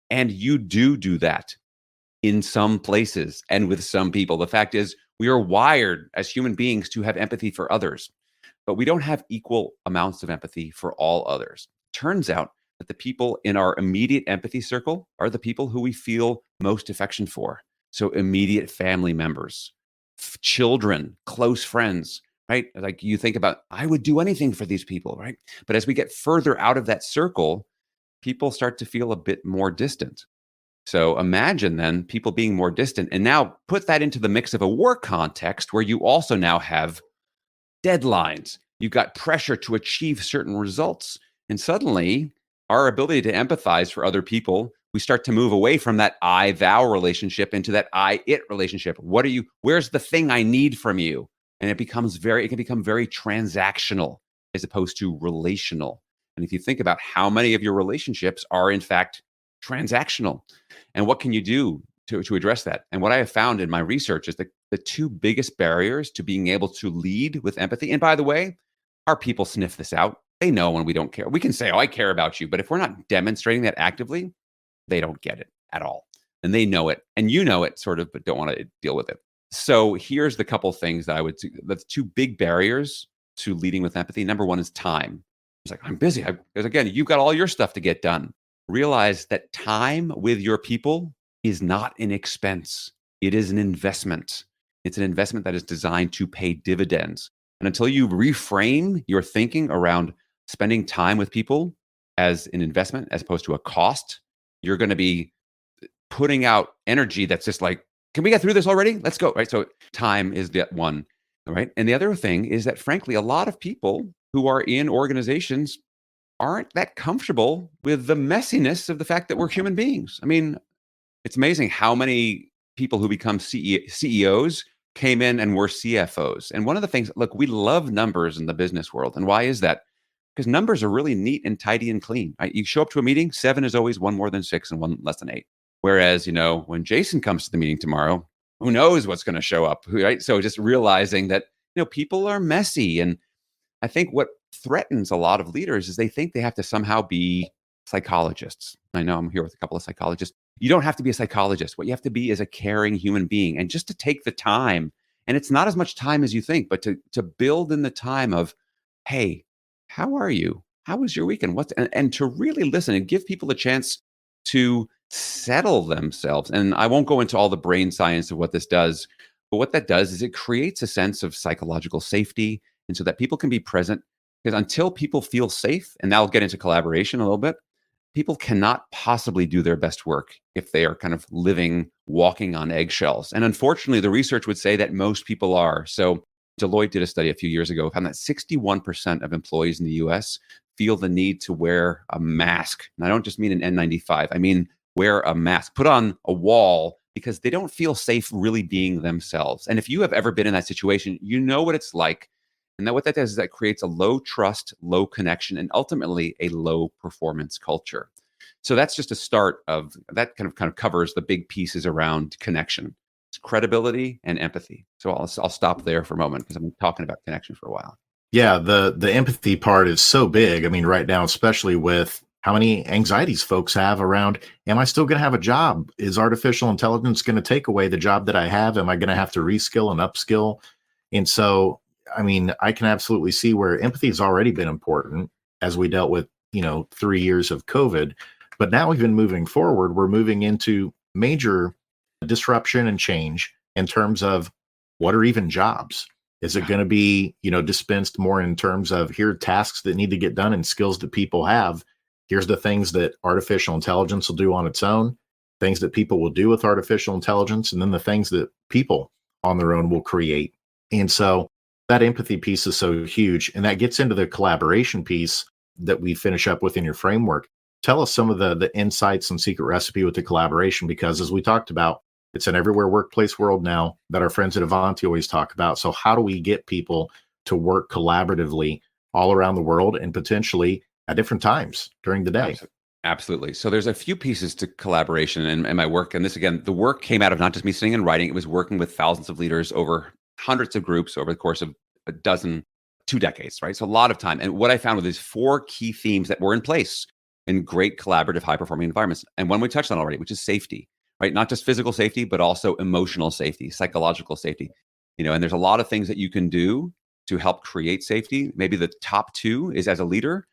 And you do that in some places and with some people. The fact is, we are wired as human beings to have empathy for others, but we don't have equal amounts of empathy for all others. Turns out that the people in our immediate empathy circle are the people who we feel most affection for. So immediate family members, children, close friends, right? Like, you think about, I would do anything for these people, right? But as we get further out of that circle, people start to feel a bit more distant. So imagine then people being more distant, and now put that into the mix of a work context where you also now have deadlines. You've got pressure to achieve certain results. And suddenly our ability to empathize for other people, we start to move away from that I-thou relationship into that I-it relationship. Where's the thing I need from you? And it can become very transactional as opposed to relational. And if you think about how many of your relationships are in fact transactional, and what can you do to address that? And what I have found in my research is that the two biggest barriers to being able to lead with empathy, and by the way, our people sniff this out. They know when we don't care. We can say, oh, I care about you. But if we're not demonstrating that actively, they don't get it at all. And they know it. And you know it sort of, but don't want to deal with it. So here's the couple things that that's two big barriers to leading with empathy. Number one is time. It's like, I'm busy. Because again, you've got all your stuff to get done. Realize that time with your people is not an expense. It is an investment. It's an investment that is designed to pay dividends. And until you reframe your thinking around spending time with people as an investment as opposed to a cost, you're going to be putting out energy that's just like, can we get through this already? Let's go, right? So time is that one, right? And the other thing is that, frankly, a lot of people who are in organizations aren't that comfortable with the messiness of the fact that we're human beings. I mean, it's amazing how many people who become CEOs came in and were CFOs. And one of the things, look, we love numbers in the business world. And why is that? Because numbers are really neat and tidy and clean. Right? You show up to a meeting, 7 is always 1 more than 6 and 1 less than 8. Whereas, when Jason comes to the meeting tomorrow, who knows what's going to show up, right? So just realizing that, people are messy. And I think what threatens a lot of leaders is they think they have to somehow be psychologists. I know I'm here with a couple of psychologists. You don't have to be a psychologist. What you have to be is a caring human being, and just to take the time. And it's not as much time as you think, but to build in the time of, hey, how are you? How was your weekend? And to really listen and give people a chance to settle themselves. And I won't go into all the brain science of what this does, but what that does is it creates a sense of psychological safety, and so that people can be present. Because until people feel safe, and now I'll get into collaboration a little bit, people cannot possibly do their best work if they are kind of walking on eggshells. And unfortunately, the research would say that most people are. So Deloitte did a study a few years ago, found that 61% of employees in the US feel the need to wear a mask. And I don't just mean an N95. I mean, wear a mask, put on a wall, because they don't feel safe really being themselves. And if you have ever been in that situation, you know what it's like. And what that does is that creates a low trust, low connection, and ultimately a low performance culture. So that's just a start of that kind of covers the big pieces around connection. It's credibility and empathy. So I'll stop there for a moment because I'm talking about connection for a while. Yeah, the empathy part is so big. I mean, right now, especially with how many anxieties folks have around, am I still going to have a job? Is artificial intelligence going to take away the job that I have? Am I going to have to reskill and upskill? And so, I mean, I can absolutely see where empathy has already been important as we dealt with, 3 years of COVID. But now even moving forward, we're moving into major disruption and change in terms of what are even jobs? Is it going to be, dispensed more in terms of here are tasks that need to get done and skills that people have? Here's the things that artificial intelligence will do on its own, things that people will do with artificial intelligence, and then the things that people on their own will create. And so that empathy piece is so huge. And that gets into the collaboration piece that we finish up with in your framework. Tell us some of the insights and secret recipe with the collaboration, because as we talked about, it's an everywhere workplace world now that our friends at Avanti always talk about. So how do we get people to work collaboratively all around the world and potentially at different times during the day? Absolutely. So there's a few pieces to collaboration in my work. And this, again, the work came out of not just me sitting and writing. It was working with thousands of leaders over hundreds of groups over the course of 2 decades, right? So a lot of time. And what I found were these 4 key themes that were in place in great collaborative, high-performing environments. And one we touched on already, which is safety, right? Not just physical safety, but also emotional safety, psychological safety. And there's a lot of things that you can do to help create safety. Maybe the top 2 is, as a leader,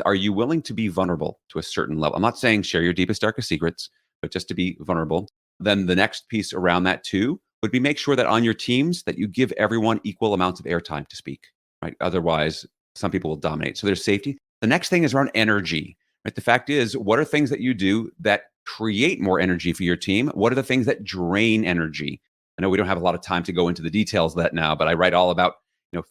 are you willing to be vulnerable to a certain level? I'm not saying share your deepest, darkest secrets, but just to be vulnerable. Then the next piece around that too would be make sure that on your teams that you give everyone equal amounts of airtime to speak, right? Otherwise, some people will dominate. So there's safety. The next thing is around energy, right? The fact is, what are things that you do that create more energy for your team? What are the things that drain energy? I know we don't have a lot of time to go into the details of that now, but I write all about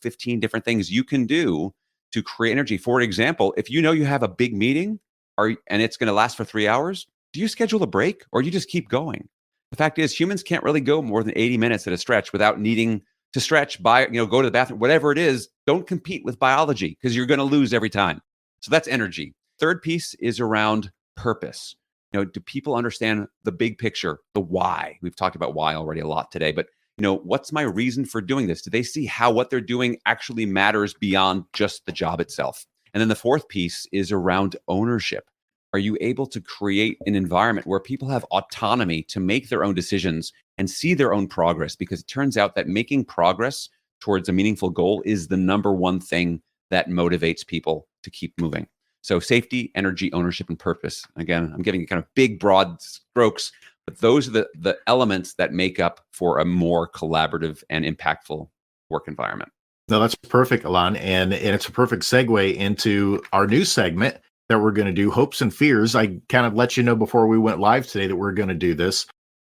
15 different things you can do to create energy. For example, if you know you have a big meeting and it's going to last for 3 hours, do you schedule a break or do you just keep going? The fact is, humans can't really go more than 80 minutes at a stretch without needing to stretch, go to the bathroom, whatever it is. Don't compete with biology because you're going to lose every time. So that's energy. Third piece is around purpose. Do people understand the big picture, the why? We've talked about why already a lot today, but what's my reason for doing this? Do they see how what they're doing actually matters beyond just the job itself? And then the fourth piece is around ownership. Are you able to create an environment where people have autonomy to make their own decisions and see their own progress? Because it turns out that making progress towards a meaningful goal is the number one thing that motivates people to keep moving. So safety, energy, ownership, and purpose. Again, I'm giving you kind of big, broad strokes, but those are the elements that make up for a more collaborative and impactful work environment. No, that's perfect, Alain. And it's a perfect segue into our new segment that we're going to do, Hopes and Fears. I kind of let you know before we went live today that we're going to do this,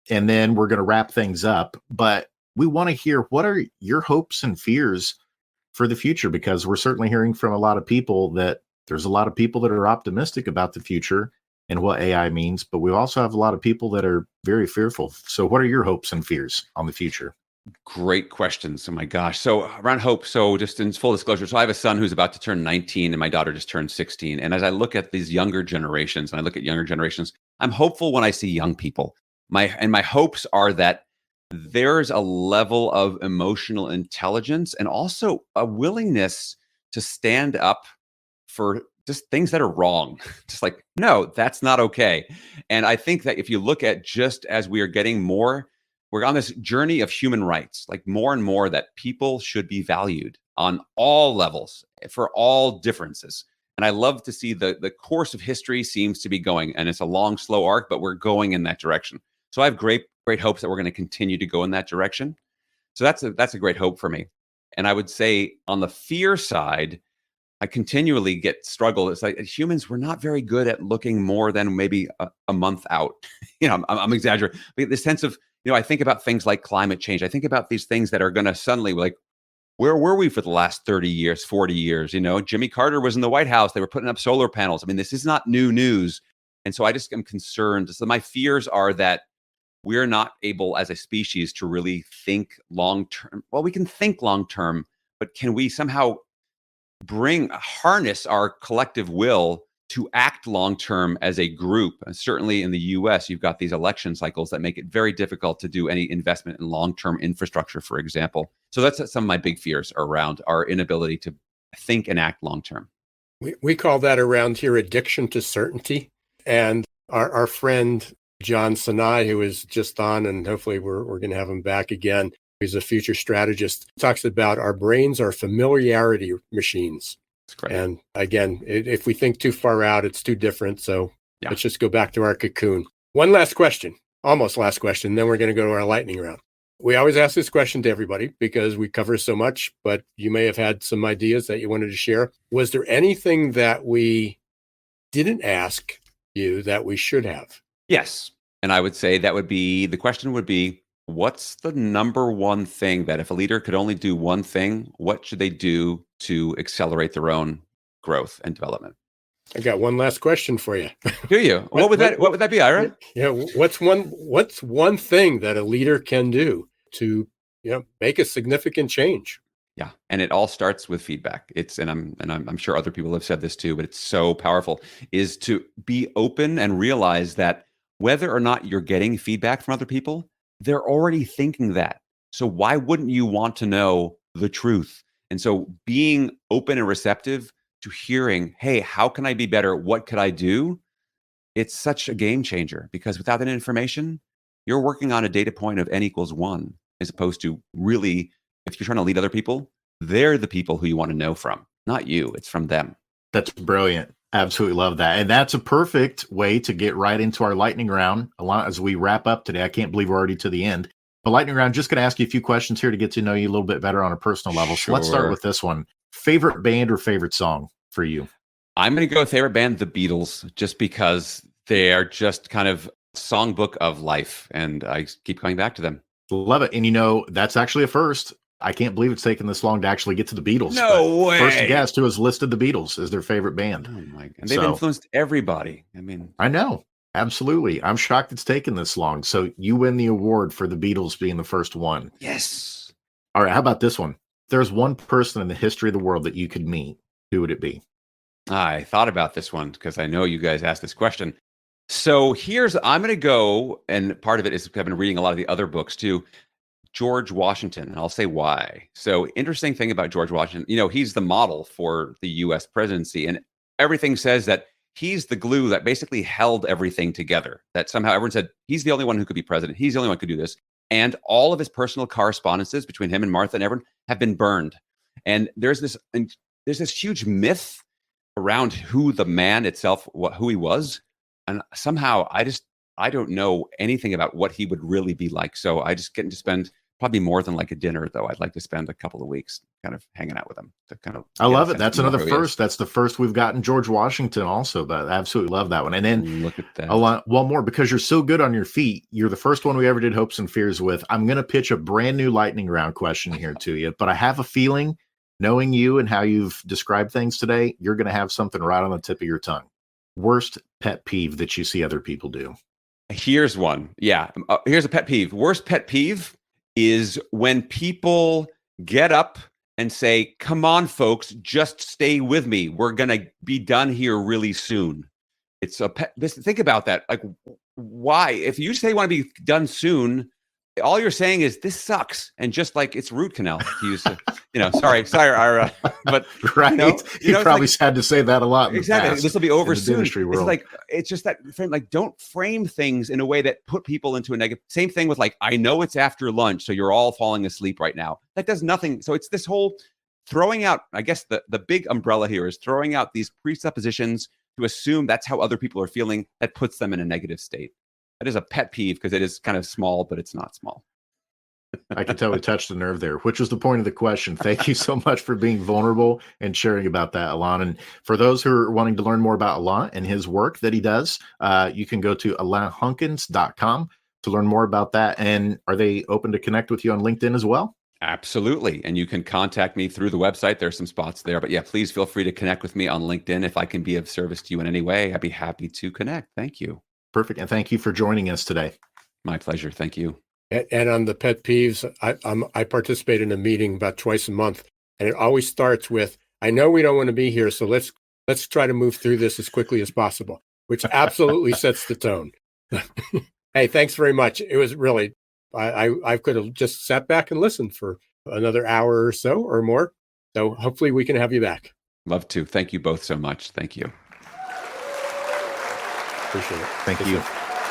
and then we're going to wrap things up. But we want to hear, what are your hopes and fears for the future? Because we're certainly hearing from a lot of people that there's a lot of people that are optimistic about the future and what AI means, but we also have a lot of people that are very fearful. So what are your hopes and fears on the future? Great questions. Oh my gosh. So around hope. So just in full disclosure, so I have a son who's about to turn 19 and my daughter just turned 16. And as I look at these younger generations, I'm hopeful when I see young people. My hopes are that there's a level of emotional intelligence and also a willingness to stand up for just things that are wrong. Just like, no, that's not okay. And I think that if you look at just as we are getting more, we're on this journey of human rights, like more and more that people should be valued on all levels for all differences. And I love to see the course of history seems to be going, and it's a long, slow arc, but we're going in that direction. So I have great hopes that we're going to continue to go in that direction. So that's a great hope for me. And I would say on the fear side, I continually get struggle. It's like humans, we're not very good at looking more than maybe a month out. I'm exaggerating. But the sense of, I think about things like climate change. I think about these things that are going to suddenly, like, where were we for the last 30 years, 40 years? Jimmy Carter was in the White House. They were putting up solar panels. I mean, this is not new news. And so I just am concerned. So my fears are that we're not able as a species to really think long-term. Well, we can think long-term, but can we somehow harness our collective will to act long-term as a group? And certainly in the US, you've got these election cycles that make it very difficult to do any investment in long-term infrastructure, for example. So that's some of my big fears around our inability to think and act long-term. We call that around here addiction to certainty. And our friend, John Sinai, who is just on, and hopefully we're going to have him back again. He's a future strategist, talks about our brains are familiarity machines. That's great. And again, if we think too far out, it's too different. So Let's just go back to our cocoon. One last question, almost last question, then we're going to go to our lightning round. We always ask this question to everybody because we cover so much, but you may have had some ideas that you wanted to share. Was there anything that we didn't ask you that we should have? Yes. And I would say the question would be, what's the number one thing that if a leader could only do one thing, what should they do to accelerate their own growth and development? I got one last question for you. Do you? What would that be, Ira? Yeah, what's one thing that a leader can do to make a significant change? Yeah, and it all starts with feedback. I'm sure other people have said this too, but it's so powerful, is to be open and realize that whether or not you're getting feedback from other people, they're already thinking that. So why wouldn't you want to know the truth? And so being open and receptive to hearing, hey, how can I be better? What could I do? It's such a game changer, because without that information, you're working on a data point of n equals 1, as opposed to really, if you're trying to lead other people, they're the people who you want to know from, not you. It's from them. That's brilliant. Absolutely love that. And that's a perfect way to get right into our lightning round. As we wrap up today, I can't believe we're already to the end. But lightning round, just going to ask you a few questions here to get to know you a little bit better on a personal level. So let's start with this one. Favorite band or favorite song for you? I'm going to go with favorite band, the Beatles, just because they are just kind of songbook of life. And I keep coming back to them. Love it. And that's actually a first. I can't believe it's taken this long to actually get to the Beatles. No way. First guest who has listed the Beatles as their favorite band. Oh my God. And they've influenced everybody. I know. Absolutely. I'm shocked it's taken this long. So you win the award for the Beatles being the first one. Yes. All right. How about this one? There's one person in the history of the world that you could meet. Who would it be? I thought about this one because I know you guys asked this question. So I'm going to go, and part of it is I've been reading a lot of the other books too. George Washington, and I'll say why. So interesting thing about George Washington, he's the model for the US presidency, and everything says that he's the glue that basically held everything together, that somehow everyone said he's the only one who could be president. He's the only one who could do this. And all of his personal correspondences between him and Martha and everyone have been burned. And there's this huge myth around who the man itself, who he was. And somehow I don't know anything about what he would really be like. So I just get to spend probably more than like a dinner, though. I'd like to spend a couple of weeks kind of hanging out with him to kind of. I love it. That's another first. That's the first we've gotten George Washington also, but I absolutely love that one. And then look at that. One more, because you're so good on your feet. You're the first one we ever did Hopes and Fears with. I'm going to pitch a brand new lightning round question here to you, but I have a feeling, knowing you and how you've described things today, you're going to have something right on the tip of your tongue. Worst pet peeve that you see other people do. Here's one. Yeah. Here's a pet peeve. Worst pet peeve is when people get up and say, come on, folks, just stay with me. We're going to be done here really soon. It's a pet. Think about that. Like, why? If you say you want to be done soon, all you're saying is this sucks, and just like it's root canal. Sorry, Ira, but right. You probably had to say that a lot. Exactly. This will be over soon. World. It's just that frame. Like, don't frame things in a way that put people into a negative. Same thing with like, I know it's after lunch, so you're all falling asleep right now. That does nothing. So it's this whole throwing out. I guess the big umbrella here is throwing out these presuppositions to assume that's how other people are feeling. That puts them in a negative state. That is a pet peeve because it is kind of small, but it's not small. I can tell we touched the nerve there, which was the point of the question. Thank you so much for being vulnerable and sharing about that, Alain. And for those who are wanting to learn more about Alain and his work that he does, you can go to alainhunkins.com to learn more about that. And are they open to connect with you on LinkedIn as well? Absolutely. And you can contact me through the website. There's some spots there. But yeah, please feel free to connect with me on LinkedIn. If I can be of service to you in any way, I'd be happy to connect. Thank you. Perfect. And thank you for joining us today. My pleasure. Thank you. And on the pet peeves, I participate in a meeting about twice a month, and it always starts with, I know we don't want to be here, so let's try to move through this as quickly as possible, which absolutely sets the tone. Hey, thanks very much. It was really, I could have just sat back and listened for another hour or so or more. So hopefully we can have you back. Love to. Thank you both so much. Thank you. Appreciate it. Thank you.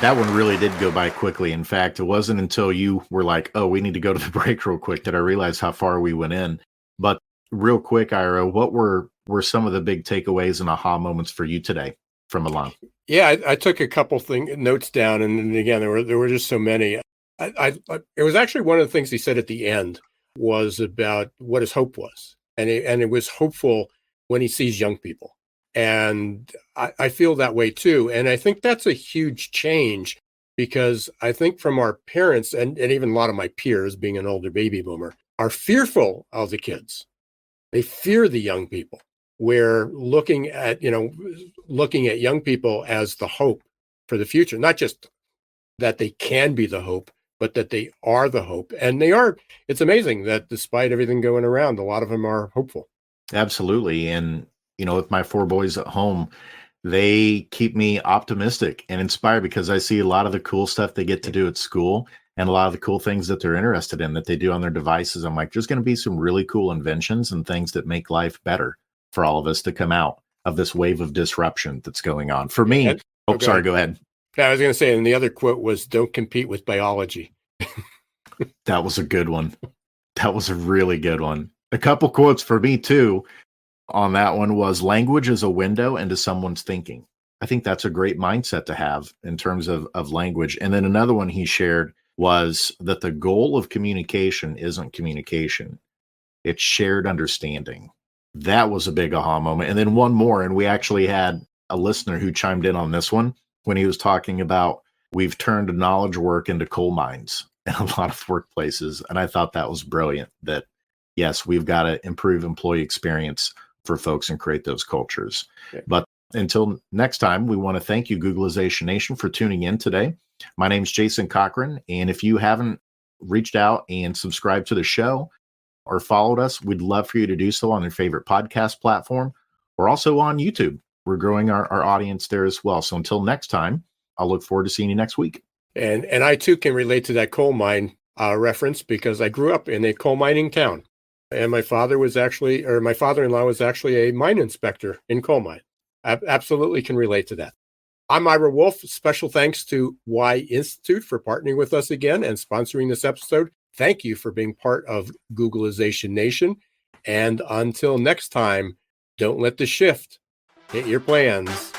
That one really did go by quickly. In fact, it wasn't until you were like, oh, we need to go to the break real quick that I realized how far we went in. But real quick, Ira, what were some of the big takeaways and aha moments for you today from Alain? Yeah, I took a couple notes down, and again, there were just so many. It was actually one of the things he said at the end was about what his hope was, and it was hopeful when he sees young people. And I feel that way too. And I think that's a huge change because I think from our parents and even a lot of my peers, being an older baby boomer, are fearful of the kids. They fear the young people. We're looking at young people as the hope for the future, not just that they can be the hope, but that they are the hope. And they are. It's amazing that despite everything going around, a lot of them are hopeful. Absolutely. And, with my 4 boys at home, they keep me optimistic and inspired because I see a lot of the cool stuff they get to do at school and a lot of the cool things that they're interested in that they do on their devices. I'm like, there's going to be some really cool inventions and things that make life better for all of us to come out of this wave of disruption that's going on. For me, sorry, go ahead. I was going to say, and the other quote was, "Don't compete with biology." That was a good one. That was a really good one. A couple quotes for me too on that one was, language is a window into someone's thinking. I think that's a great mindset to have in terms of language. And then another one he shared was that the goal of communication isn't communication. It's shared understanding. That was a big aha moment. And then one more, and we actually had a listener who chimed in on this one when he was talking about we've turned knowledge work into coal mines in a lot of workplaces. And I thought that was brilliant, that yes, we've got to improve employee experience for folks and create those cultures. Okay. But until next time, we want to thank you, Googlization Nation, for tuning in today. My name's Jason Cochran. And if you haven't reached out and subscribed to the show or followed us, we'd love for you to do so on your favorite podcast platform. We're also on YouTube. We're growing our audience there as well. So until next time, I'll look forward to seeing you next week. And I too can relate to that coal mine reference because I grew up in a coal mining town. And my father-in-law was actually a mine inspector in coal mine. I absolutely can relate to that. I'm Ira Wolf. Special thanks to Y Institute for partnering with us again and sponsoring this episode. Thank you for being part of Googlization Nation. And until next time, don't let the shift hit your plans.